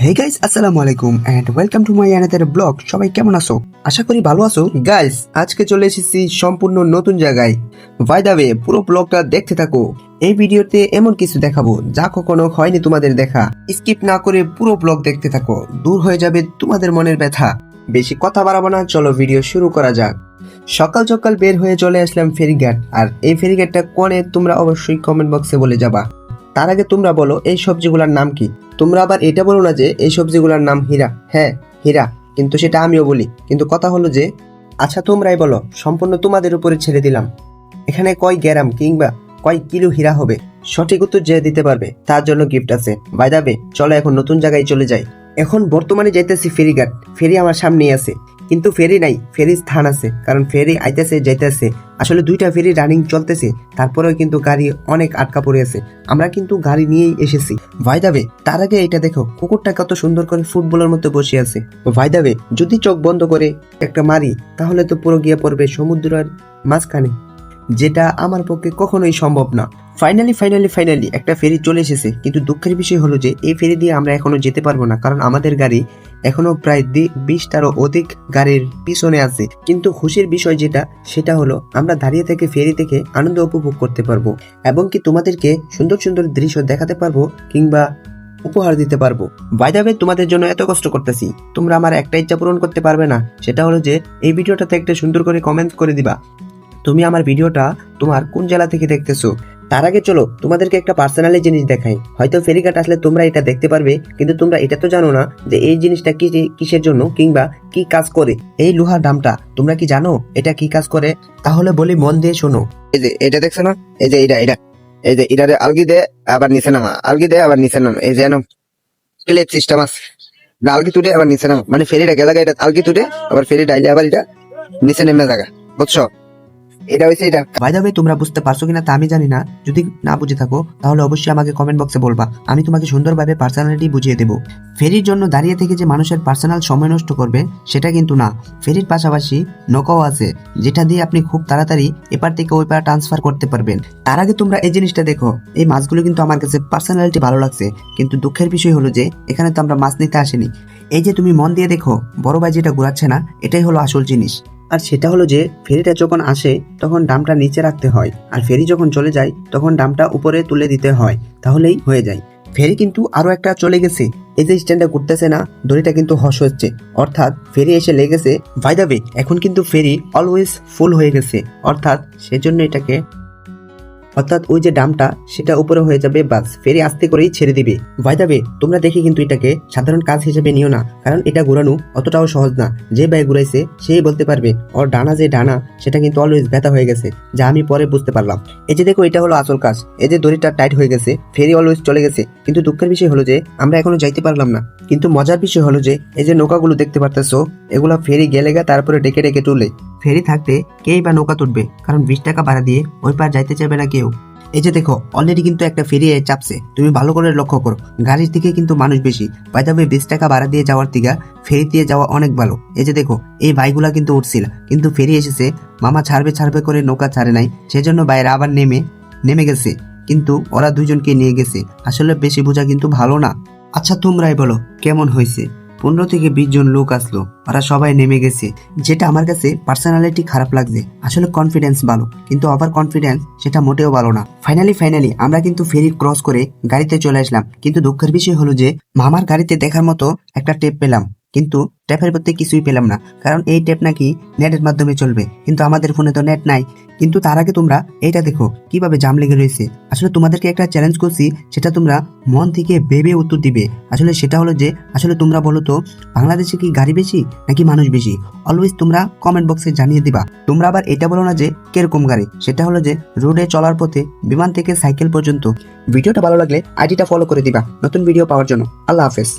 হে guys, আসসালামু আলাইকুম and welcome to my another blog. সবাই কেমন আছো? আশা করি ভালো আছো। গাইস, আজকে চলে এসেছি সম্পূর্ণ নতুন জায়গায়। বাই দ্য ওয়ে, পুরো ব্লগটা দেখতে থাকো। এই ভিডিওতে এমন কিছু দেখাবো যা কখনো হয়নি তোমাদের দেখা। স্কিপ না করে পুরো ব্লগ দেখতে থাকো, দূর হয়ে যাবে তোমাদের মনের ব্যথা। বেশি কথা বাড়াবো না, চলো ভিডিও শুরু করা যাক। সকাল সকাল বের হয়ে চলে আসলাম ফেরিঘাট। আর এই ফেরিঘাটটা কোনে তোমরা অবশ্যই কমেন্ট বক্সে বলে যাবা। তার আগে তোমরা বলো এই সবজিগুলোর নাম কি। তোমরা আবার এটা বলো না যে এই সবজিগুলোর নাম হীরা। হ্যাঁ, হীরা, কিন্তু সেটা আমিও বলি। কিন্তু কথা হলো যে, আচ্ছা তোমরাই বলো, সম্পূর্ণ তোমাদের উপরে ছেড়ে দিলাম। এখানে কয় গ্রাম কিংবা কয় কিলো হীরা হবে, সঠিক উত্তর যে দিতে পারবে তার জন্য গিফট আছে। বাই দ্য ওয়ে, চলো এখন নতুন জায়গায় চলে যাই। এখন বর্তমানে যাইতেছি ফেরিঘাট। ফেরি আমার সামনেই আছে, কিন্তু ফেরি নাই, ফেরির স্থান আছে। কারণ ফেরি আইতেছে যাইতেছে, আসলে দুইটা ফেরি রানিং চলতেছে। তারপরেও কিন্তু গাড়ি অনেক আটকা পড়ে আছে। আমরা কিন্তু গাড়ি নিয়েই এসেছি। ভাই দাবে, তার আগে এটা দেখো, কুকুরটা কত সুন্দর করে ফুটবলের মতো বসে আছে। ভাই দাবে, যদি চোখ বন্ধ করে একটা মারি তাহলে তো পুরো গিয়ে পড়বে সমুদ্রের মাঝখানে, যেটা আমার পক্ষে কখনোই সম্ভব না। ফাইনালি একটা ফেরি চলে এসেছে। কিন্তু দুঃখের বিষয় হলো যে এই ফেরি দিয়ে আমরা এখনো যেতে পারবো না, কারণ আমাদের গাড়ি এখনো প্রায় 20টারও অধিক গাড়ির পিছনে আছে। কিন্তু খুশির বিষয় যেটা, সেটা হলো আমরা দাঁড়িয়ে থেকে ফেরি থেকে আনন্দ উপভোগ করতে পারবো, এবং কি তোমাদেরকে সুন্দর সুন্দর দৃশ্য দেখাতে পারবো কিংবা উপহার দিতে পারবো। বাই দ্য ওয়ে, তোমাদের জন্য এত কষ্ট করতেছি, তোমরা আমার একটা ইচ্ছা পূরণ করতে পারবে না। সেটা হলো যে এই ভিডিওটাতে একটা সুন্দর করে কমেন্ট করে দিবা তুমি আমার ভিডিওটা তোমার কোন জেলা থেকে দেখতেছো। তার আগে চলো তোমাদেরকে একটা পার্সোনালি জিনিস দেখাই। হয়তো ফেরিঘাট আসলে তোমরা এটা দেখতে পারবে, কিন্তু তোমরা এটা তো জানো না যে এই জিনিসটা কিসের জন্য কিংবা কি কাজ করে। এই লোহার ডামটা তোমরা কি জানো এটা কি কাজ করে? তাহলে বলি, মন দিয়ে শোনো। এই যে এটা দেখছো না, এই যে এই যে এটারে আলগি দে আবার নিচে নামা, আলগি দে আবার নিচে নামা। এই যে ক্লিপ সিস্টেম আছে, আলগি তুলে আবার নিচে নামা, মানে ফেরিটা গেলে এটা আলগি তুলে আবার ফেরি ডাইলে আবার এটা নিচে নেমে জায়গা, বুঝছো? এটা হইছে এটা। বাই দ্য ওয়ে, তোমরা বুঝতে পারছো কিনা তা আমি জানি না। যদি না বুঝে থাকো তাহলে অবশ্যই আমাকে কমেন্ট বক্সে বলবা, আমি তোমাকে সুন্দরভাবে পার্সোনালিটি বুঝিয়ে দেবো। ফেরির জন্য দাঁড়িয়ে থেকে যে মানুষের পার্সোনাল সময় নষ্ট করবে সেটা কিন্তু না। ফেরির পাশাপাশি নৌকাও আছে, যেটা দিয়ে আপনি খুব তাড়াতাড়ি এপার থেকে ওই পার ট্রান্সফার করতে পারবেন। তার আগে তোমরা এই জিনিসটা দেখো। এই মাছগুলো কিন্তু আমার কাছে পার্সোনালিটি ভালো লাগছে, কিন্তু দুঃখের বিষয় হলো যে এখানে তো আমরা মাছ নিতে আসিনি। এই যে তুমি মন দিয়ে দেখো, বড় ভাই যেটা ঘুরাচ্ছে না, এটাই হলো আসল জিনিস। আর সেটা হলো যে ফেরিটা যখন আসে তখন ডামটা নিচে রাখতে হয়, আর ফেরি যখন চলে যায় তখন ডামটা উপরে তুলে দিতে হয়, তাহলেই হয়ে যায়। ফেরি কিন্তু আরো একটা চলে গেছে। এই যে স্ট্যান্ডটা ঘুরতেছে না, দড়িটা কিন্তু হস হচ্ছে, অর্থাৎ ফেরি এসে লেগেছে। বাই দ্য ওয়ে, এখন কিন্তু ফেরি অলওয়েজ ফুল হয়ে গেছে, অর্থাৎ সেজন্য এটাকে ওই যে ডামটা সেটা উপরে হয়ে যাবে, বাস ফেরি আস্তে করেই ছেড়ে দিবে। বাই দ্য ওয়ে, তোমরা দেখে কিন্তু এটাকে সাধারণ কাজ হিসেবে নিও না, কারণ এটা ঘুরানো অতটাও সহজ না। যে ভাই ঘুরাইছে সেই বলতে পারবে ওর ডানা যে ডানা সেটা কিন্তু অলওয়েজ ব্যথা হয়ে গেছে, যা আমি পরে বুঝতে পারলাম। এই যে দেখো, এটা হলো আসল কাজ। এই যে দড়িটা টাইট হয়ে গেছে, ফেরি অলওয়েজ চলে গেছে। কিন্তু দুঃখের বিষয় হলো যে আমরা এখনো যাইতে পারলাম না। কিন্তু মজার বিষয় হলো যে এই যে নৌকাগুলো দেখতে পারতেছো, এগুলা ফেরি গেলে তারপরে ডেকে ডেকে তুলে। ফেরি থাকতে কেই বা নৌকা তুলবে, কারণ 20 টাকা ভাড়া দিয়ে ওই পার যাইতে চাইবে না কেউ। এই যে দেখো, অলরেডি কিন্তু একটা ফেরি চাপছে। তুমি ভালো করে লক্ষ্য করো, গাড়ির থেকে কিন্তু মানুষ বেশি। বাই দ্য ওয়ে, 20 টাকা ভাড়া দিয়ে যাওয়ার থেকে ফেরি দিয়ে যাওয়া অনেক ভালো। এই যে দেখো, এই ভাইগুলা কিন্তু উঠছিল, কিন্তু ফেরি এসেছে, মামা ছাড়বে করে নৌকা ছাড়ে নাই, সেজন্য বাইরে আবার নেমে গেছে। কিন্তু ওরা দুইজনকে নিয়ে গেছে। আসলে বেশি বোঝা কিন্তু ভালো না। আচ্ছা তোমরাই বলো কেমন হয়েছে? 15 থেকে 20 জন লোক আসলো, ওরা সবাই নেমে গেছে। যেটা আমার কাছে পার্সোনালিটি খারাপ লাগছে। আসলে কনফিডেন্স ভালো, কিন্তু ওভার কনফিডেন্স সেটা মোটেও ভালো না। ফাইনালি আমরা কিন্তু ফেরি ক্রস করে গাড়িতে চলে আসলাম। কিন্তু দুঃখের বিষয় হলো যে মামার গাড়িতে দেখার মতো একটা টেপ পেলাম, কিন্তু ট্যাপের মধ্যে কিছুই পেলাম না, কারণ এই ট্যাপ নাকি নেটের মাধ্যমে চলবে, কিন্তু আমাদের ফোনে তো নেট নাই। কিন্তু তার আগে তোমরা এইটা দেখো কিভাবে জাম লেগে রয়েছে। আসলে তোমাদেরকে একটা চ্যালেঞ্জ করছি, সেটা তোমরা মন থেকে ভেবে উত্তর দিবে। আসলে সেটা হলো যে, আসলে তোমরা বলো তো, বাংলাদেশে কি গাড়ি বেশি নাকি মানুষ বেশি? অলওয়েজ তোমরা কমেন্ট বক্সে জানিয়ে দিবা। তোমরা আবার এটা বলো না যে কিরকম গাড়ি। সেটা হলো যে রোডে চলার পথে বিমান থেকে সাইকেল পর্যন্ত। ভিডিওটা ভালো লাগলে আইডিটা ফলো করে দিবা নতুন ভিডিও পাওয়ার জন্য। আল্লাহ হাফেজ।